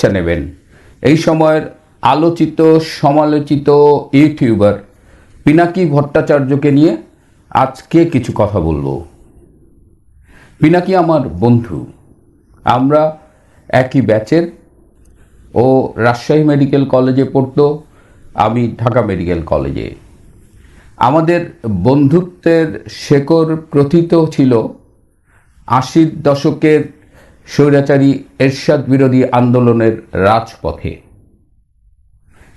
পরীক্ষা নেবেন। এই সময়ের আলোচিত সমালোচিত ইউটিউবার পিনাকি ভট্টাচার্যকে নিয়ে আজকে কিছু কথা বলবো। পিনাকি আমার বন্ধু, আমরা একই ব্যাচের। ও রাজশাহী মেডিকেল কলেজে পড়তো, আমি ঢাকা মেডিকেল কলেজে। আমাদের বন্ধুত্বের শেকড় প্রথিত ছিল ৮০ দশকের স্বৈরাচারী এরশাদ বিরোধী আন্দোলনের রাজপথে।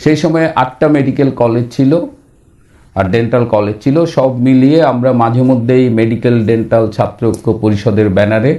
সেই সময়ে ৮টা মেডিকেল কলেজ ছিল আর ডেন্টাল কলেজ ছিল। সব মিলিয়ে আমরা মাঝে মধ্যেই মেডিকেল ডেন্টাল ছাত্র ঐক্য পরিষদের ব্যানারে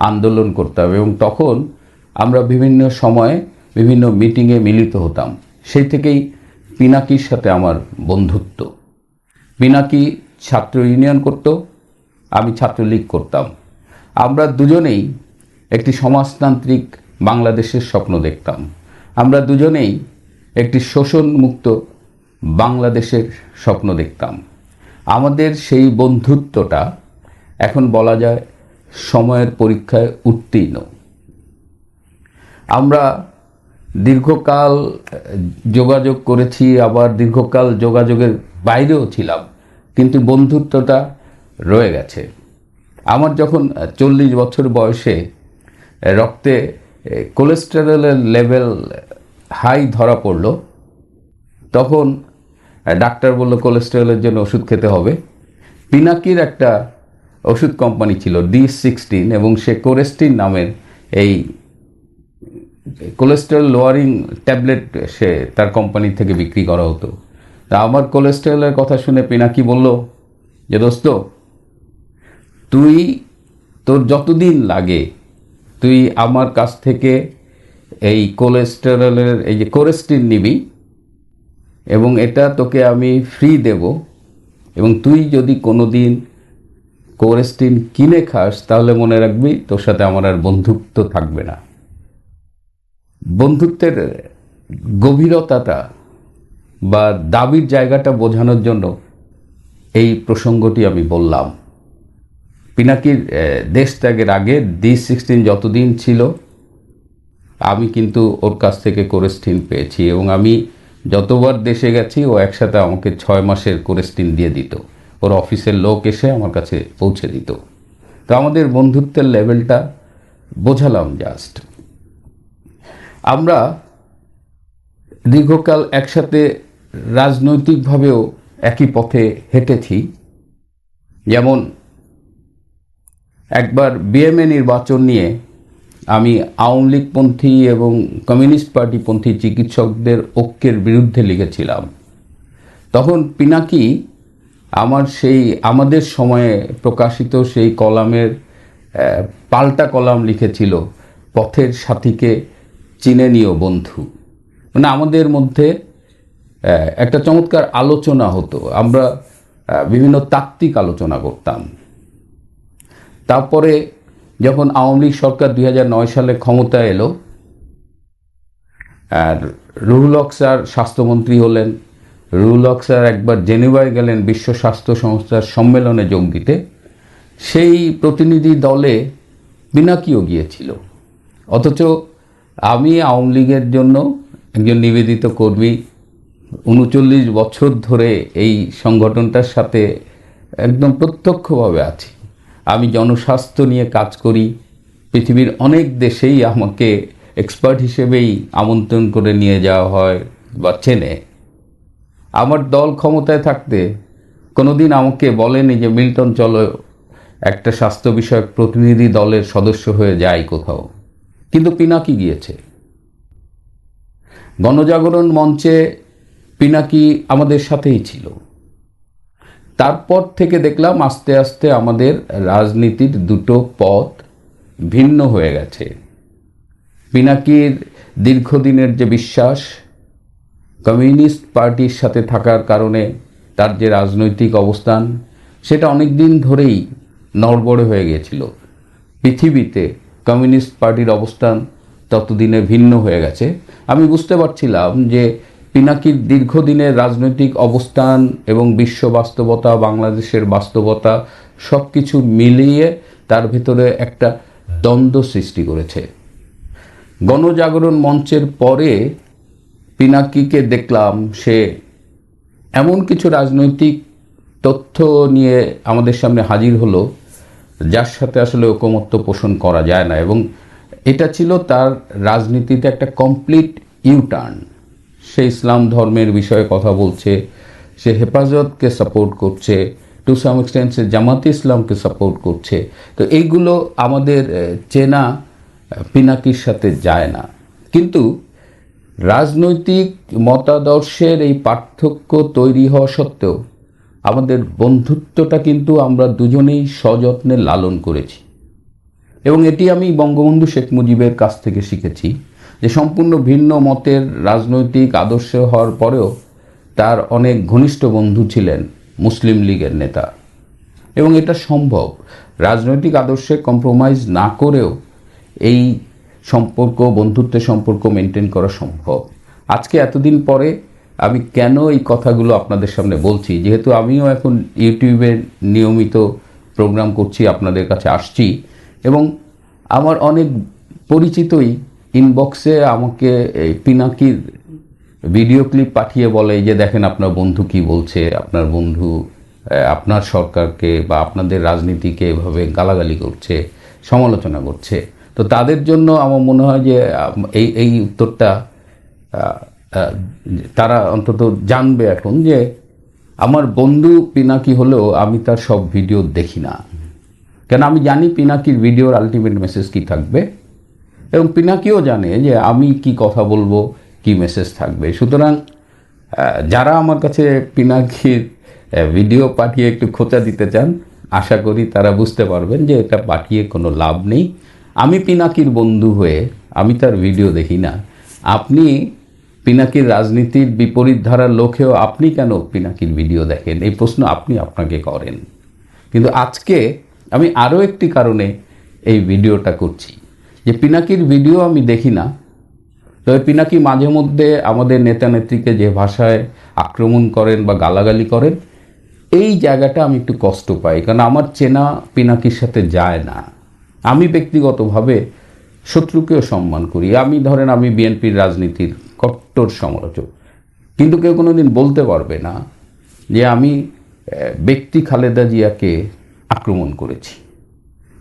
আন্দোলন করতাম এবং তখন আমরা বিভিন্ন সময়ে বিভিন্ন মিটিংয়ে মিলিত হতাম। সেই থেকেই পিনাকির সাথে আমার বন্ধুত্ব। পিনাকি ছাত্র ইউনিয়ন করত, আমি ছাত্রলীগ করতাম। আমরা দুজনেই একটি সমাজতান্ত্রিক বাংলাদেশের স্বপ্ন দেখতাম। আমরা দুজনেই একটি শোষণমুক্ত বাংলাদেশের স্বপ্ন দেখতাম। আমাদের সেই বন্ধুত্বটা এখন বলা যায় সময়ের পরীক্ষায় উত্তীর্ণ। আমরা দীর্ঘকাল যোগাযোগ করেছি, আবার দীর্ঘকাল যোগাযোগের বাইরেও ছিলাম, কিন্তু বন্ধুত্বটা রয়ে গেছে। আমার যখন 40 বছর বয়সে রক্তে কোলেস্টেরলের লেভেল হাই ধরা পড়ল, তখন ডাক্তার বলল কোলেস্টেরলের জন্য ওষুধ খেতে হবে। পিনাকির একটা ওষুধ কোম্পানি ছিল D16 এবং সে কোরেস্টিন নামের এই কোলেস্টেরল লোয়ারিং ট্যাবলেট সে তার কোম্পানি থেকে বিক্রি করা হতো। তা আমার কোলেস্টেরলের কথা শুনে পিনাকি বলল যে, দোস্ত, তুই তোর যতদিন লাগে তুই আমার কাছ থেকে এই কোলেস্টেরলের এই যে কোরেস্টিন নিবি এবং এটা তোকে আমি ফ্রি দেব, এবং তুই যদি কোনো দিন কোরেস্টিন কিনে খাস তাহলে মনে রাখবি তোর সাথে আমার আর বন্ধুত্ব থাকবে না। বন্ধুত্বের গভীরতাটা বা দাবির জায়গাটা বোঝানোর জন্য এই প্রসঙ্গটি আমি বললাম। পিনাকির দেশ ত্যাগের আগে D16 যতদিন ছিল আমি কিন্তু ওর কাছ থেকে কোরেস্টিন পেয়েছি এবং আমি যতবার দেশে গেছি ও একসাথে আমাকে 6 মাসের কোরেস্টিন দিয়ে দিত। ওর অফিসের লোক এসে আমার কাছে পৌঁছে দিত। তো আমাদের বন্ধুত্বের লেভেলটা বোঝালাম জাস্ট। আমরা দীর্ঘকাল একসাথে রাজনৈতিকভাবেও একই পথে হেঁটেছি। যেমন একবার বিএমএ নির্বাচন নিয়ে আমি আওয়ামী লীগপন্থী এবং কমিউনিস্ট পার্টিপন্থী চিকিৎসকদের ঐক্যের বিরুদ্ধে লিখেছিলাম। তখন পিনাকি আমাদের সময়ে প্রকাশিত সেই কলামের পাল্টা কলাম লিখেছিল, পথের সাথীকে চিনে নিও বন্ধু। মানে আমাদের মধ্যে একটা চমৎকার আলোচনা হতো, আমরা বিভিন্ন তাত্ত্বিক আলোচনা করতাম। তারপরে যখন আওয়ামী লীগ সরকার 2009 সালে ক্ষমতা এলো আর রুহুল হক স্যার স্বাস্থ্যমন্ত্রী হলেন, রুহুল হক স্যার একবার জেনেভায় গেলেন বিশ্ব স্বাস্থ্য সংস্থার সম্মেলনে যোগ দিতে। সেই প্রতিনিধি দলে পিনাকিও গিয়েছিল। অথচ আমি আওয়ামী লীগের জন্য একজন নিবেদিত কর্মী, 39 বছর ধরে এই সংগঠনটার সাথে একদম প্রত্যক্ষভাবে আছি। আমি জনস্বাস্থ্য নিয়ে কাজ করি। পৃথিবীর অনেক দেশেই আমাকে এক্সপার্ট হিসেবেই আমন্ত্রণ করে নিয়ে যাওয়া হয় বা চেনে। আমার দল ক্ষমতায় থাকতে কোনোদিন আমাকে বলেনি যে মিল্টন চলো একটা স্বাস্থ্য বিষয়ক প্রতিনিধি দলের সদস্য হয়ে যাই কোথাও, কিন্তু পিনাকি গিয়েছে। গণজাগরণ মঞ্চে পিনাকি আমাদের সাথেই ছিল। তারপর থেকে দেখলাম আস্তে আস্তে আমাদের রাজনীতির দুটো পথ ভিন্ন হয়ে গেছে। পিনাকির দীর্ঘদিনের যে বিশ্বাস, কমিউনিস্ট পার্টির সাথে থাকার কারণে তার যে রাজনৈতিক অবস্থান, সেটা অনেক দিন ধরেই নড়বড়ে হয়ে গিয়েছিল। পৃথিবীতে কমিউনিস্ট পার্টির অবস্থান ততদিনে ভিন্ন হয়ে গেছে। আমি বুঝতে পারছিলাম যে পিনাকির দীর্ঘদিনের রাজনৈতিক অবস্থান এবং বিশ্ব বাস্তবতা, বাংলাদেশের বাস্তবতা সব কিছু মিলিয়ে তার ভিতরে একটা দ্বন্দ্ব সৃষ্টি করেছে। গণজাগরণ মঞ্চের পরে পিনাকিকে দেখলাম সে এমন কিছু রাজনৈতিক তথ্য নিয়ে আমাদের সামনে হাজির হলো যার সাথে আসলে ঐকমত্য পোষণ করা যায় না, এবং এটা ছিল তার রাজনীতিতে একটা কমপ্লিট ইউটার্ন। সে ইসলাম ধর্মের বিষয়ে কথা বলছে, সে হেফাজতকে সাপোর্ট করছে, টু সাম এক্সটেন্ট সে জামাতে ইসলামকে সাপোর্ট করছে। তো এইগুলো আমাদের চেনা পিনাকির সাথে যায় না। কিন্তু রাজনৈতিক মতাদর্শের এই পার্থক্য তৈরি হওয়া সত্ত্বেও আমাদের বন্ধুত্বটা কিন্তু আমরা দুজনেই সযত্নে লালন করেছি, এবং এটি আমি বঙ্গবন্ধু শেখ মুজিবের কাছ থেকে শিখেছি যে সম্পূর্ণ ভিন্ন মতের রাজনৈতিক আদর্শ হওয়ার পরেও তার অনেক ঘনিষ্ঠ বন্ধু ছিলেন মুসলিম লীগের নেতা, এবং এটা সম্ভব। রাজনৈতিক আদর্শে কম্প্রোমাইজ না করেও এই সম্পর্ক, বন্ধুত্বের সম্পর্ক মেনটেন করা সম্ভব। আজকে এতদিন পরে আমি কেন এই কথাগুলো আপনাদের সামনে বলছি, যেহেতু আমিও এখন ইউটিউবে নিয়মিত প্রোগ্রাম করছি, আপনাদের কাছে আসছি, এবং আমার অনেক পরিচিতই ইনবক্সে আমাকে এই পিনাকির ভিডিও ক্লিপ পাঠিয়ে বলে যে দেখেন আপনার বন্ধু কি বলছে, আপনার বন্ধু আপনার সরকারকে বা আপনাদের রাজনীতিকে এভাবে গালাগালি করছে, সমালোচনা করছে। তো তাদের জন্য আমার মনে হয় যে এই উত্তরটা তারা অন্তত জানবে এখন যে আমার বন্ধু পিনাকি হলেও আমি তার সব ভিডিও দেখি না, কেন আমি জানি পিনাকির ভিডিওর আলটিমেট মেসেজ কী থাকবে, এবং পিনাকিও জানে যে আমি কি কথা বলবো, কি মেসেজ থাকবে। সুতরাং যারা আমার কাছে পিনাকির ভিডিও পাঠিয়ে একটু খোঁচা দিতে চান, আশা করি তারা বুঝতে পারবেন যে এটা পাঠিয়ে কোনো লাভ নেই। আমি পিনাকির বন্ধু হয়ে আমি তার ভিডিও দেখি না। আপনি পিনাকির রাজনীতির বিপরীত ধারার লোকেও আপনি কেন পিনাকির ভিডিও দেখেন, এই প্রশ্ন আপনি আপনাকে করেন। কিন্তু আজকে আমি আরও একটি কারণে এই ভিডিওটা করছি, যে পিনাকির ভিডিও আমি দেখি না, তবে পিনাকি মাঝে মধ্যে আমাদের নেতা নেত্রীকে যে ভাষায় আক্রমণ করেন বা গালাগালি করেন, এই জায়গাটা আমি একটু কষ্ট পাই, কারণ আমার চেনা পিনাকির সাথে যায় না। আমি ব্যক্তিগতভাবে শত্রুকেও সম্মান করি। আমি ধরেন আমি বিএনপির রাজনীতির কট্টর সমালোচক, কিন্তু কেউ কোনো দিন বলতে পারবে না যে আমি ব্যক্তি খালেদা জিয়াকে আক্রমণ করেছি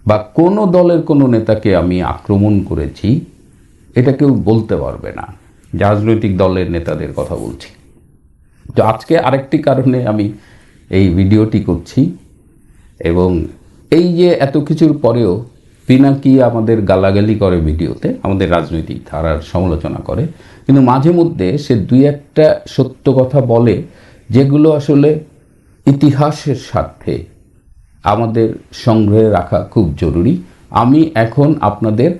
বা কোনো দলের কোনো নেতাকে আমি আক্রমণ করেছি, এটা কেউ বলতে পারবে না। রাজনৈতিক দলের নেতাদের কথা বলছি। তো আজকে আরেকটি কারণে আমি এই ভিডিওটি করছি, এবং এই যে এত কিছুর পরেও পিনাকি আমাদের গালাগালি করে ভিডিওতে, আমাদের রাজনৈতিক ধারার সমালোচনা করে, কিন্তু মাঝে মধ্যে সে দুই একটা সত্য কথা বলে যেগুলো আসলে ইতিহাসের স্বার্থে আমাদের সংগ্রহে রাখা খুব জরুরি। আমি এখন আপনাদের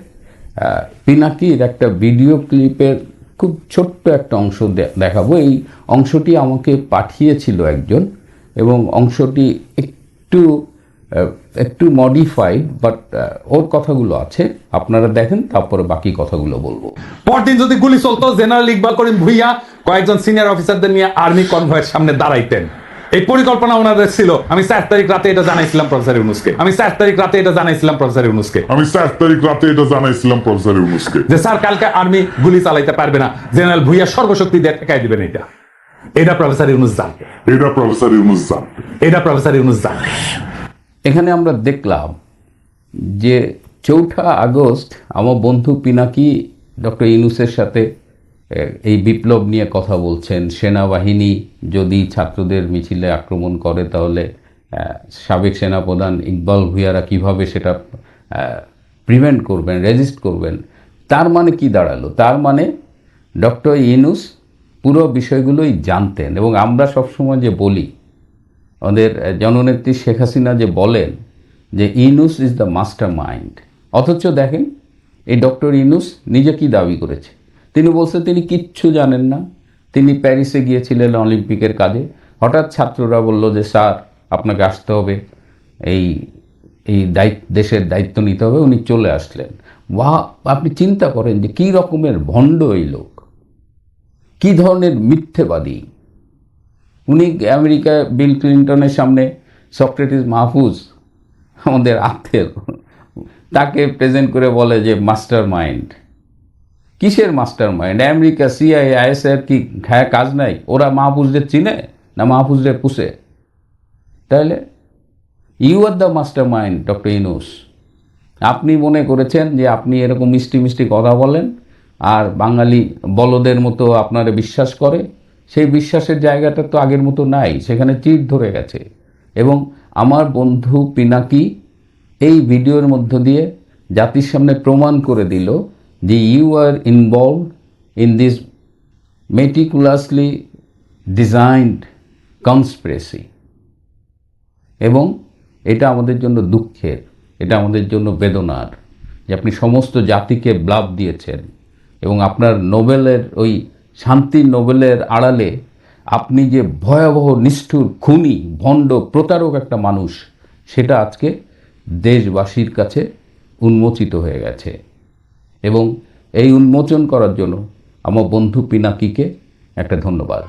পিনাকির একটা ভিডিও ক্লিপের খুব ছোট্ট একটা অংশ দেখাবো। এই অংশটি আমাকে পাঠিয়েছিল একজন, এবং অংশটি একটু মডিফাইড, বাট ওর কথাগুলো আছে, আপনারা দেখেন, তারপরে বাকি কথাগুলো বলবো। পরদিন যদি গুলি চলতো, জেনারেল ইকবাল করিম ভুইয়া কয়েকজন সিনিয়র অফিসারদের নিয়ে আর্মি কনভয়ের সামনে দাঁড়াইতেন। এই পরিকল্পনা ওনাদের ছিল। আমি 4 তারিখ রাতে এটা জানাইছিলাম প্রফেসর ইউনূসকে। যে স্যার কালকে আর্মি গুলি চালাইতে পারবে না, জেনারেল ভুইয়া সর্বশক্তি দিয়ে ঠেকাই দিবেন। এটা প্রফেসর ইউনূস জানবে। এখানে আমরা দেখলাম যে 4 আগস্ট আমার বন্ধু পিনাকি ডক্টর ইউনূসের সাথে এই বিপ্লব নিয়ে কথা বলছেন। সেনাবাহিনী যদি ছাত্রদের মিছিলে আক্রমণ করে তাহলে সাবেক সেনাপ্রধান ইকবাল ভুইয়ারা কীভাবে সেটা প্রিভেন্ট করবেন, রেজিস্ট করবেন। তার মানে কি দাঁড়ালো? তার মানে ডক্টর ইউনূস পুরো বিষয়গুলোই জানতেন। এবং আমরা সবসময় যে বলি, আমাদের জননেত্রী শেখ হাসিনা যে বলেন যে Yunus is the master mind, অথচ দেখেন এই ডক্টর ইউনূস নিজে কি দাবি করেছে। তিনি বলছে তিনি কিচ্ছু জানেন না। তিনি প্যারিসে গিয়েছিলেন অলিম্পিকের কাজে, হঠাৎ ছাত্ররা বলল যে স্যার আপনাকে আসতে হবে, এই দেশের দায়িত্ব নিতে হবে। উনি চলে আসলেন। আপনি চিন্তা করেন যে কী রকমের ভণ্ড এই লোক, কী ধরনের মিথ্যেবাদী। উনি আমেরিকায় বিল ক্লিন্টনের সামনে সক্রেটিস মাহফুজ, আমাদের আত্মের, তাকে প্রেজেন্ট করে বলে যে মাস্টার মাইন্ড। কিসের master mind? America, CIA, ISR কি খায় কাজ নাই? ওরা মাহফুজদের চিনে না মাহফুজদের পুষে? তাহলে you are the mastermind, doctor Yunus. আপনি মনে করেছেন যে আপনি এরকম মিষ্টি মিষ্টি কথা বলেন আর বাঙালি বলদের মতো আপনারা বিশ্বাস করে। সেই বিশ্বাসের জায়গাটা তো আগের মতো নাই, সেখানে চিড় ধরে গেছে। এবং আমার বন্ধু পিনাকি এই ভিডিওর মধ্য দিয়ে জাতির সামনে প্রমাণ করে দিল যে you are involve in this meticulously designed conspiracy. এবং এটা আমাদের জন্য দুঃখের, এটা আমাদের জন্য বেদনার যে আপনি সমস্ত জাতিকে ব্লাব দিয়েছেন এবং আপনার নোবেলের ওই শান্তির নোবেলের আড়ালে আপনি যে ভয়াবহ নিষ্ঠুর খুনি ভণ্ড প্রতারক একটা মানুষ, সেটা আজকে দেশবাসীর কাছে উন্মোচিত হয়ে গেছে। এবং এই উন্মোচন করার জন্য আমার বন্ধু পিনাকিকে একটা ধন্যবাদ।